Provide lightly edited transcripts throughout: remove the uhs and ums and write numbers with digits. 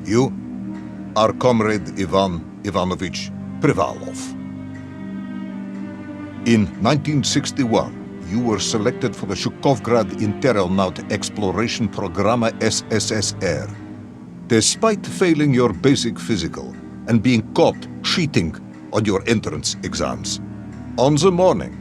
You are Comrade Ivan Ivanovich Privalov. In 1961, you were selected for the Shukovgrad Interonaut Exploration Programma SSSR. Despite failing your basic physical and being caught cheating on your entrance exams, on the morning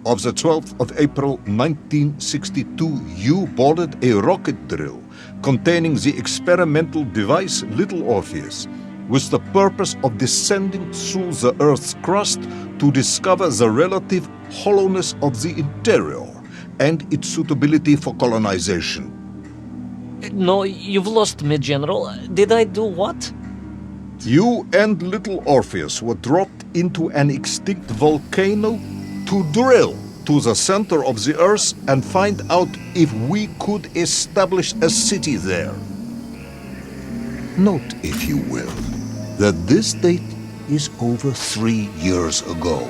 of the 12th of April 1962, you boarded a rocket drill containing the experimental device Little Orpheus, with the purpose of descending through the Earth's crust to discover the relative hollowness of the interior and its suitability for colonization. No, you've lost me, General. Did I do what? You and Little Orpheus were dropped into an extinct volcano to drill to the center of the Earth and find out if we could establish a city there. Note, if you will, that this date is over 3 years ago.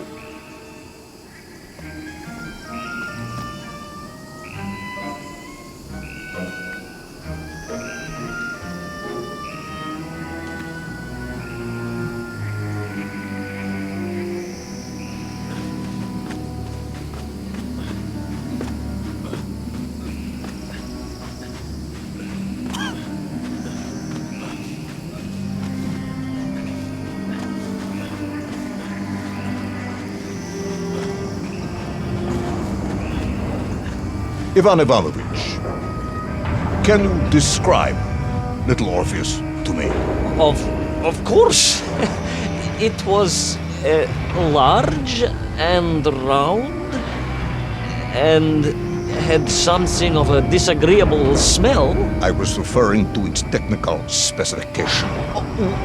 Ivan Ivanovich, can you describe Little Orpheus to me? Of course. It was large and round and had something of a disagreeable smell. I was referring to its technical specification.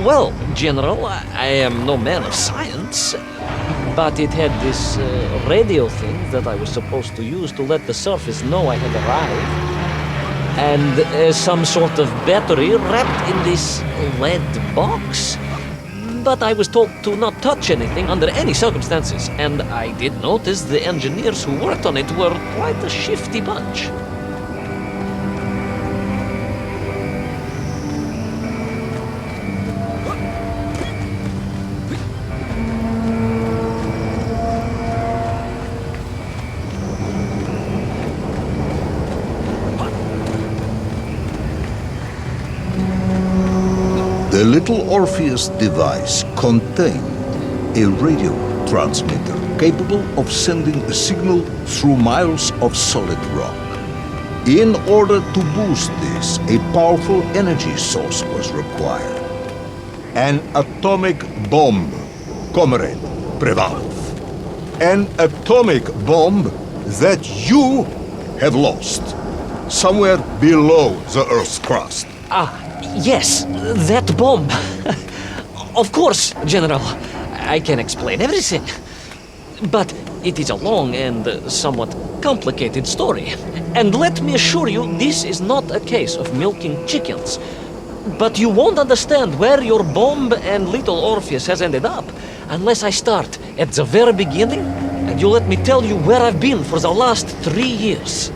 Well, General, I am no man of science, but it had this radio thing that I was supposed to use to let the surface know I had arrived, and some sort of battery wrapped in this lead box. But I was told to not touch anything under any circumstances, and I did notice the engineers who worked on it were quite a shifty bunch. The Little Orpheus device contained a radio transmitter capable of sending a signal through miles of solid rock. In order to boost this, a powerful energy source was required. An atomic bomb, Comrade Privalov. An atomic bomb that you have lost somewhere below the Earth's crust. Yes, that bomb. Of course, General. I can explain everything. But it is a long and somewhat complicated story. And let me assure you, this is not a case of milking chickens. But you won't understand where your bomb and Little Orpheus has ended up unless I start at the very beginning and you let me tell you where I've been for the last 3 years.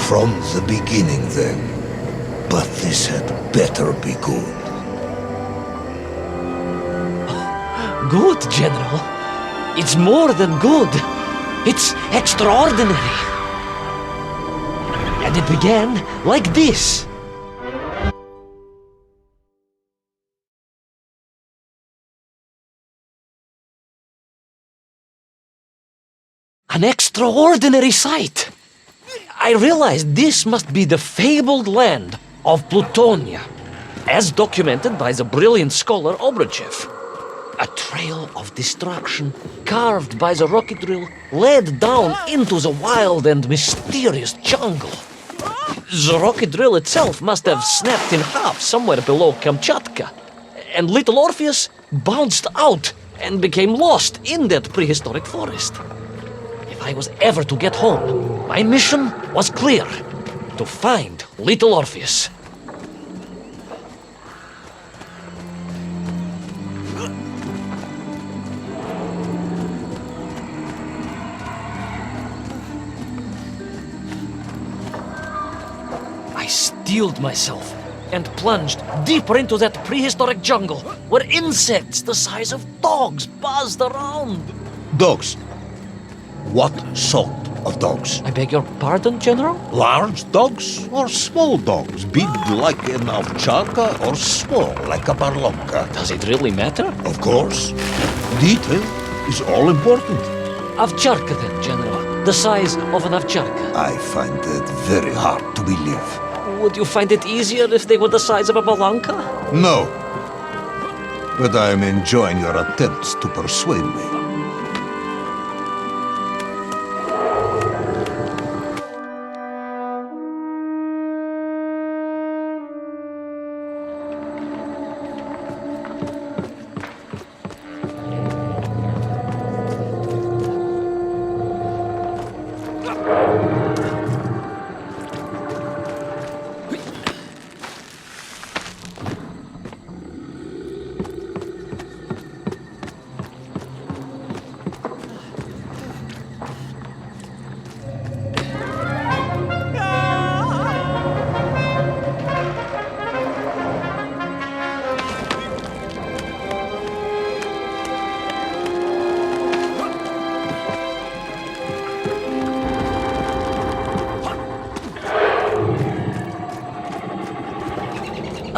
From the beginning, then. But this had better be good. Good, General. It's more than good. It's extraordinary. And it began like this. An extraordinary sight. I realized this must be the fabled land of Plutonia, as documented by the brilliant scholar Obruchev. A trail of destruction, carved by the rocket drill, led down into the wild and mysterious jungle. The rocket drill itself must have snapped in half somewhere below Kamchatka, and Little Orpheus bounced out and became lost in that prehistoric forest. If I was ever to get home, my mission was clear: to find little Orpheus. I steeled myself and plunged deeper into that prehistoric jungle where insects the size of dogs buzzed around. Dogs. What sort of dogs? I beg your pardon, General? Large dogs or small dogs? Big like an ovcharka or small like a barlonka? Does it really matter? Of course. Detail is all important. Ovcharka then, General. The size of an ovcharka. I find it very hard to believe. Would you find it easier if they were the size of a balanka? No. But I am enjoying your attempts to persuade me.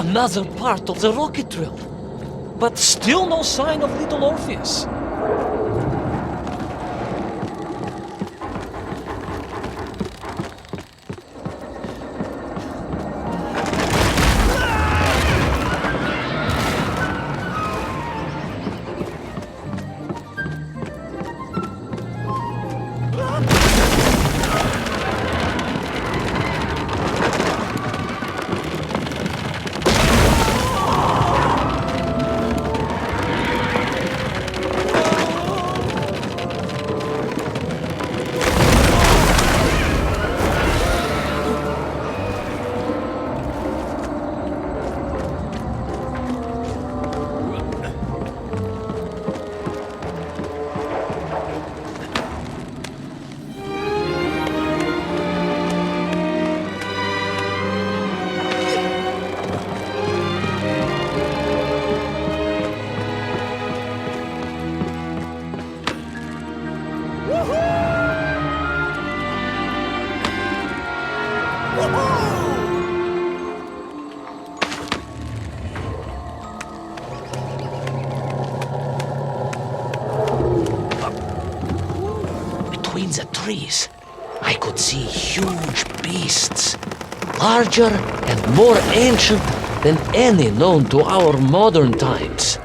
Another part of the rocket drill. But still no sign of little Orpheus. Between the trees, I could see huge beasts, larger and more ancient than any known to our modern times.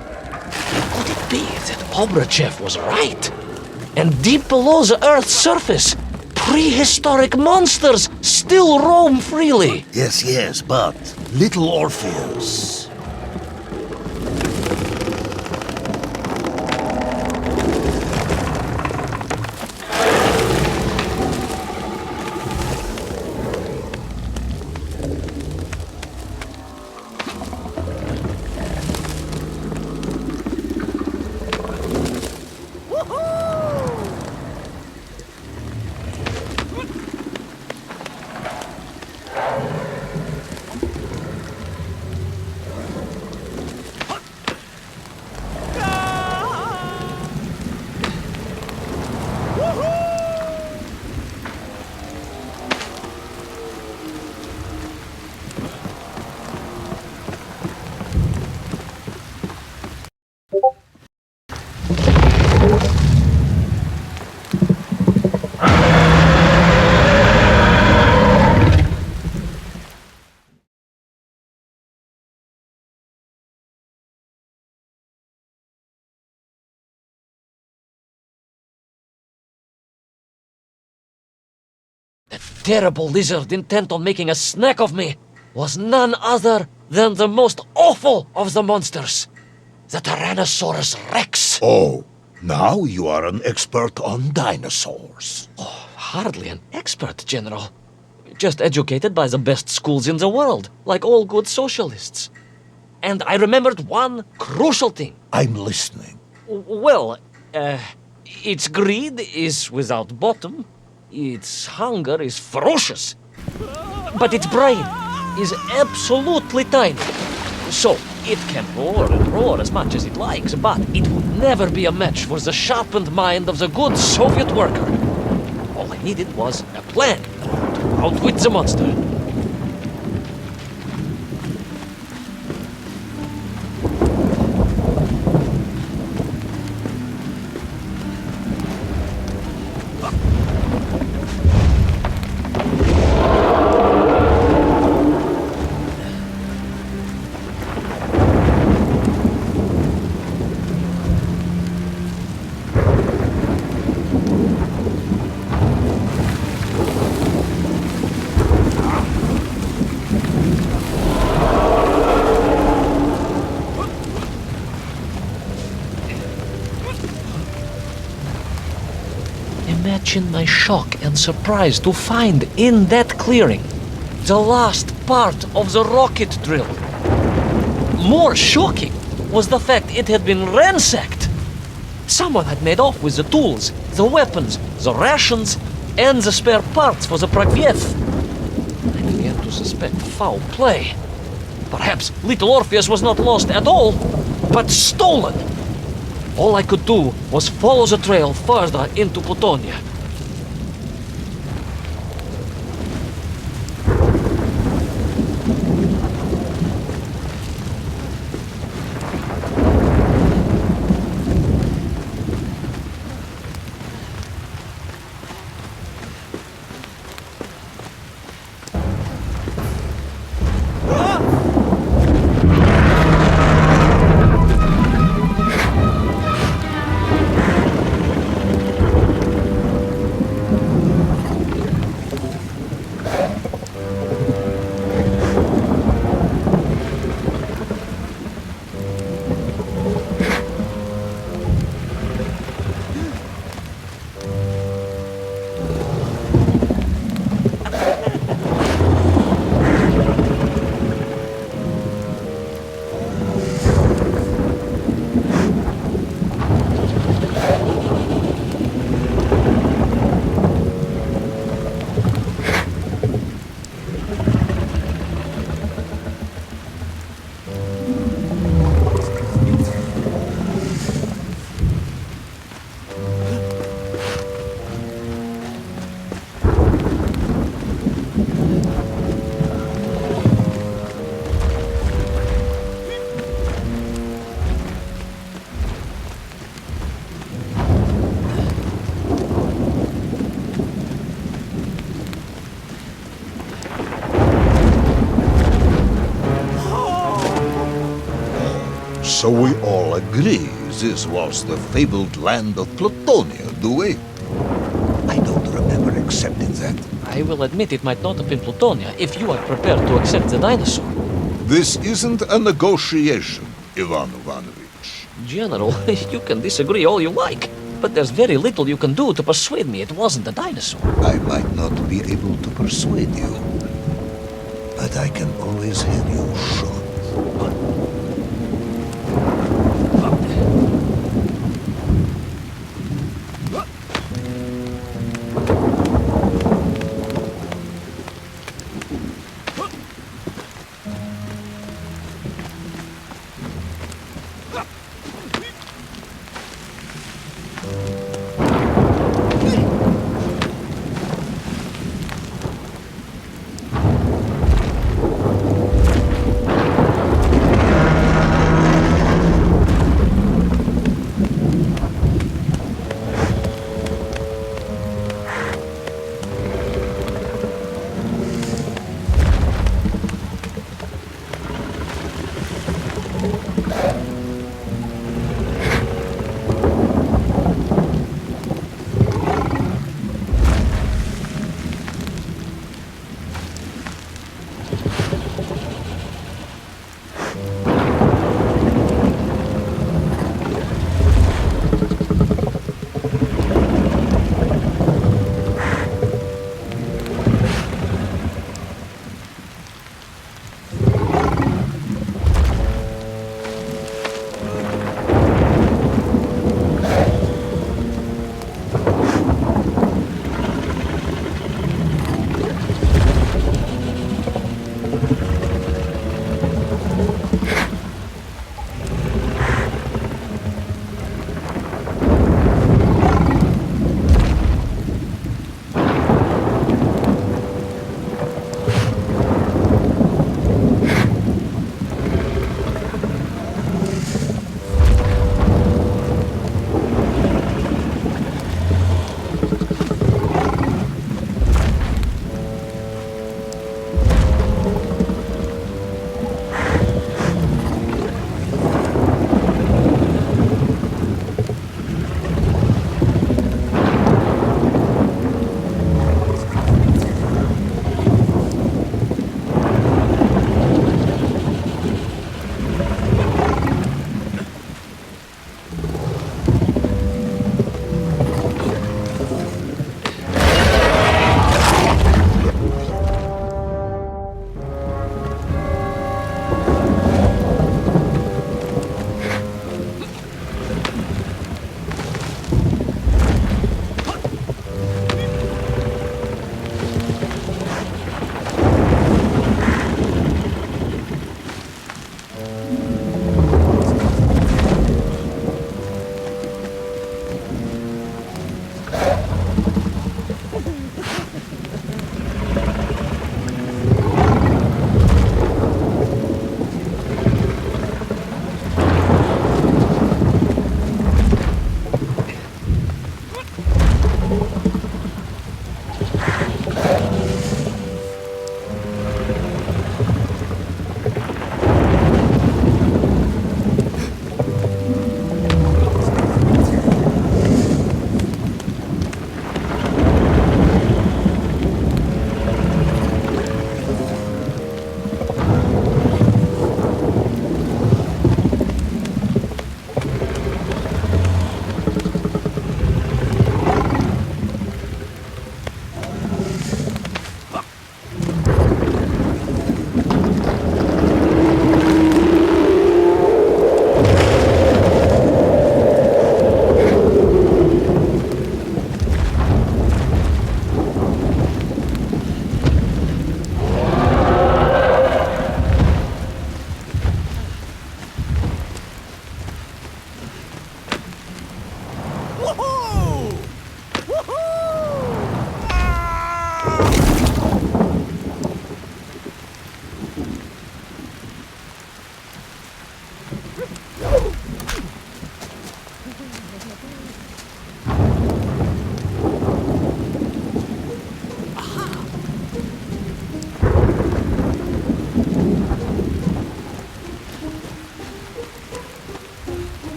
Could it be that Obrachev was right? And deep below the Earth's surface, prehistoric monsters still roam freely? Yes, but little Orpheus. The terrible lizard intent on making a snack of me was none other than the most awful of the monsters, the Tyrannosaurus Rex. Oh, Now you are an expert on dinosaurs. Hardly an expert, General. Just educated by the best schools in the world, like all good socialists. And I remembered one crucial thing. I'm listening. Well, its greed is without bottom, its hunger is ferocious, but its brain is absolutely tiny. So, it can roar and roar as much as it likes, but it would never be a match for the sharpened mind of the good Soviet worker. All I needed was a plan to outwit the monster. Imagine my shock and surprise to find in that clearing the last part of the rocket drill. More shocking was the fact it had been ransacked. Someone had made off with the tools, the weapons, the rations, and the spare parts for the Pragviev. I began to suspect foul play. Perhaps little Orpheus was not lost at all, but stolen. All I could do was follow the trail further into Plutonia. So we all agree this was the fabled land of Plutonia, do we? I don't remember accepting that. I will admit it might not have been Plutonia if you are prepared to accept the dinosaur. This isn't a negotiation, Ivan Ivanovich. General, you can disagree all you like, but there's very little you can do to persuade me it wasn't a dinosaur. I might not be able to persuade you, but I can always have you shot.